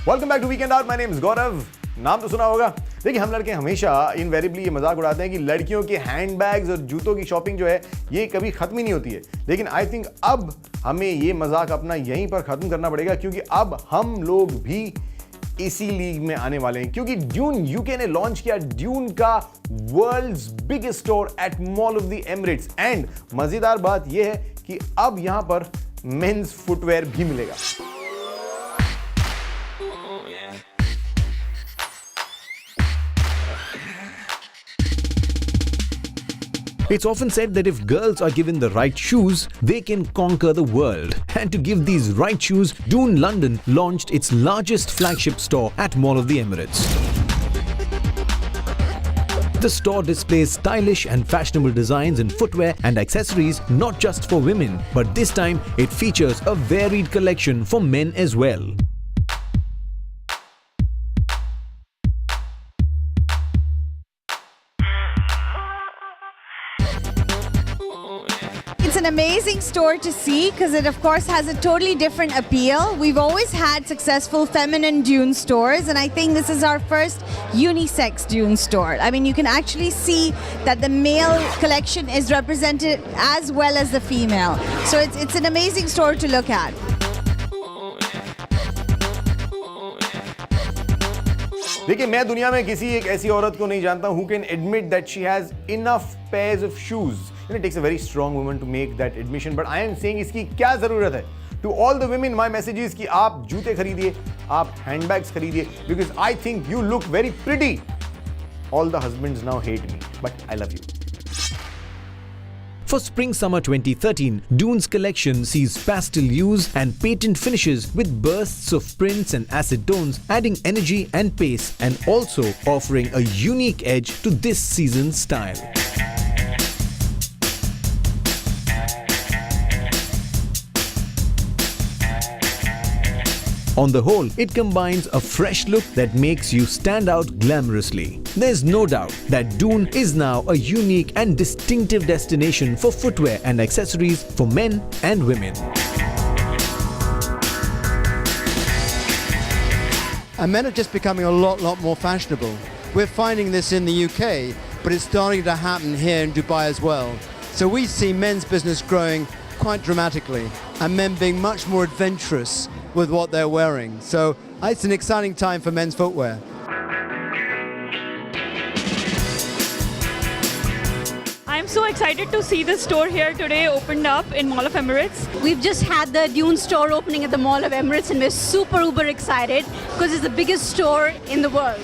Welcome back to weekend out. My name is Gaurav. नाम तो सुना होगा। देखिए, हम लड़के हमेशा इनवेरिएबली ये मजाक उड़ाते हैं कि लड़कियों के हैंडबैग्स और जूतों की शॉपिंग जो है ये कभी खत्म ही नहीं होती है। लेकिन आई थिंक अब हमें ये मजाक अपना यहीं पर खत्म करना पड़ेगा, क्योंकि अब हम लोग भी इसी लीग में आने वाले हैं, क्योंकि ड्यून यूके ने लॉन्च किया ड्यून का world's biggest store at Mall of the Emirates. And मजेदार बात यह है कि अब यहां पर मेंस फुटवेयर भी मिलेगा। It's often said that if girls are given the right shoes, they can conquer the world. And to give these right shoes, Dune London launched its largest flagship store at Mall of the Emirates. The store displays stylish and fashionable designs in footwear and accessories, not just for women, but this time it features a varied collection for men as well. It's an amazing store to see because it, of course, has a totally different appeal. We've always had successful feminine Dune stores, and I think this is our first unisex Dune store. I mean, you can actually see that the male collection is represented as well as the female. So it's an amazing store to look at. देखिए, मैं दुनिया में किसी एक ऐसी औरत को नहीं जानता who can admit that she has enough pairs of shoes. It takes a very strong woman to make that admission, but I am saying इसकी क्या जरूरत है? To all the women, my message is कि आप जूते खरीदिए, आप handbags खरीदिए, because I think you look very pretty. All the husbands now hate me, but I love you. For Spring-Summer 2013, Dune's collection sees pastel hues and patent finishes with bursts of prints and acid tones, adding energy and pace and also offering a unique edge to this season's style. On the whole, it combines a fresh look that makes you stand out glamorously. There's no doubt that Dune is now a unique and distinctive destination for footwear and accessories for men and women. And men are just becoming a lot more fashionable. We're finding this in the UK, but it's starting to happen here in Dubai as well. So we see men's business growing quite dramatically and men being much more adventurous with what they're wearing. So it's an exciting time for men's footwear. I'm so excited to see this store here today opened up in Mall of Emirates. We've just had the Dune store opening at the Mall of Emirates and we're super uber excited because it's the biggest store in the world.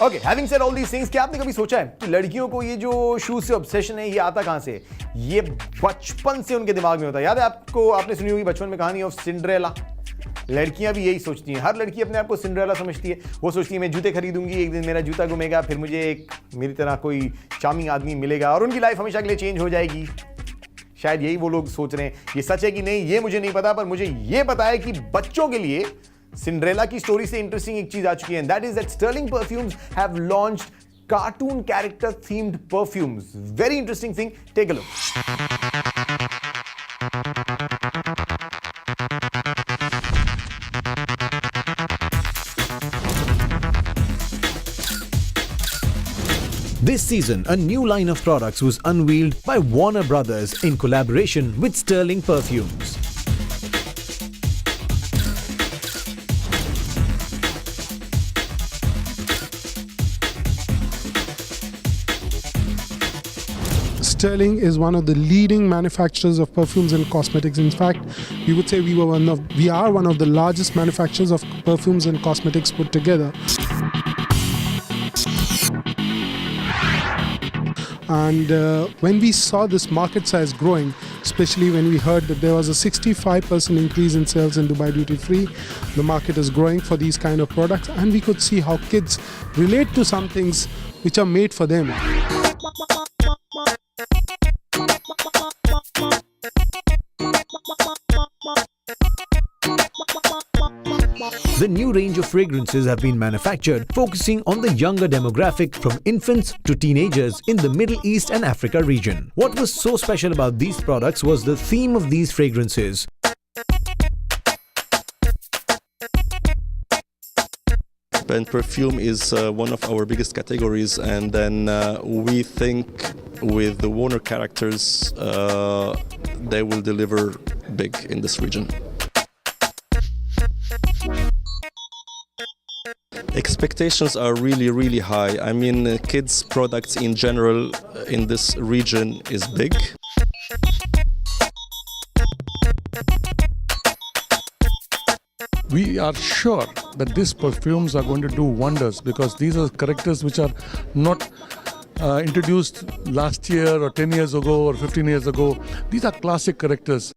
Okay, having said all these things, क्या आपने कभी सोचा है कि लड़कियों को ये जो शूज से ऑब्सेशन है ये आता कहां से? ये बचपन से उनके दिमाग में होता है। याद है आपको, आपने सुनी होगी बचपन में कहानी ऑफ सिंड्रेला। लड़कियां भी यही सोचती हैं, हर लड़की अपने आप को सिंड्रेला समझती है। वो सोचती है मैं जूते खरीदूंगी, एक दिन मेरा जूता घूमेगा, फिर मुझे एक मेरी तरह कोई चार्मिंग आदमी मिलेगा और उनकी लाइफ हमेशा के लिए चेंज हो जाएगी। शायद यही वो लोग सोच रहे हैं। ये सच है कि नहीं ये मुझे नहीं पता, पर मुझे ये पता है कि बच्चों के लिए सिंड्रेला की स्टोरी से इंटरेस्टिंग एक चीज आ चुकी है, and that is that Sterling Perfumes have launched cartoon character themed perfumes. Very interesting thing. Take a look. This season, a new line of products was unveiled by Warner Brothers in collaboration with Sterling Perfumes. Sterling is one of the leading manufacturers of perfumes and cosmetics. In fact, we would say we are one of the largest manufacturers of perfumes and cosmetics put together. And when we saw this market size growing, especially when we heard that there was a 65% increase in sales in Dubai Duty Free, the market is growing for these kind of products, and we could see how kids relate to some things which are made for them. The new range of fragrances have been manufactured focusing on the younger demographic from infants to teenagers in the Middle East and Africa region. What was so special about these products was the theme of these fragrances. And perfume is one of our biggest categories, and then we think with the Warner characters they will deliver big in this region. Expectations are really high. I mean, kids products in general in this region is big. We are sure that these perfumes are going to do wonders, because these are characters which are not introduced last year or 10 years ago or 15 years ago. These are classic characters.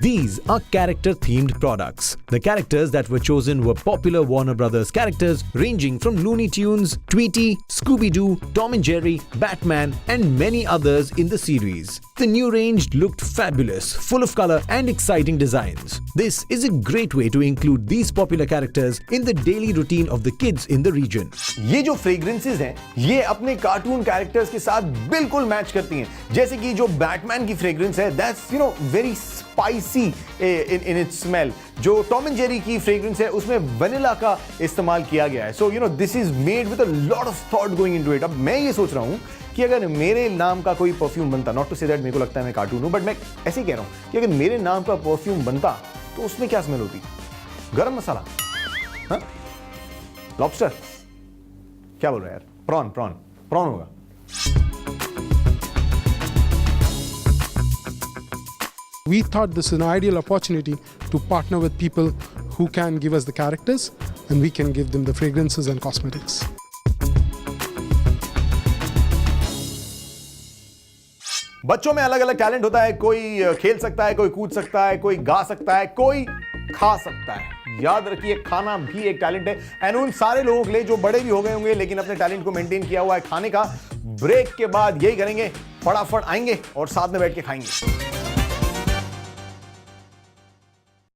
These are character-themed products. The characters that were chosen were popular Warner Brothers characters ranging from Looney Tunes, Tweety, Scooby-Doo, Tom and Jerry, Batman, and many others in the series. The new range looked fabulous, full of color and exciting designs. This is a great way to include these popular characters in the daily routine of the kids in the region. ये जो fragrances हैं ये अपने cartoon characters के साथ बिल्कुल match करती हैं. जैसे कि जो बैटमैन की फ्रेग्रेंस है, that's very spicy in its smell. जो टॉम एंड जेरी की फ्रेग्रेंस है उसमें वनीला का इस्तेमाल किया गया है. So this is made with a lot of thought going into it. अब मैं ये सोच रहा हूं कि अगर मेरे नाम का कोई परफ्यूम बनता, नॉट टू से दैट मेरे को लगता है मैं कार्टून हूं, बट मैं ऐसे ही कह रहा हूं कि अगर मेरे नाम का परफ्यूम बनता तो उसमें क्या स्मेल होती? गरम मसाला? हाँ? लॉबस्टर? क्या बोल रहा है यार? प्रॉन होगा. We thought this is an ideal opportunity to partner with people who can give us the characters and we can give them the fragrances and cosmetics. बच्चों में अलग अलग टैलेंट होता है. कोई खेल सकता है, कोई कूद सकता है, कोई गा सकता है, कोई खा सकता है. याद रखिए, खाना भी एक टैलेंट है. एंड उन सारे लोगों के लिए जो बड़े भी हो गए होंगे लेकिन अपने टैलेंट को मेंटेन किया हुआ है खाने का, ब्रेक के बाद यही करेंगे, फटाफट आएंगे और साथ में बैठ के खाएंगे.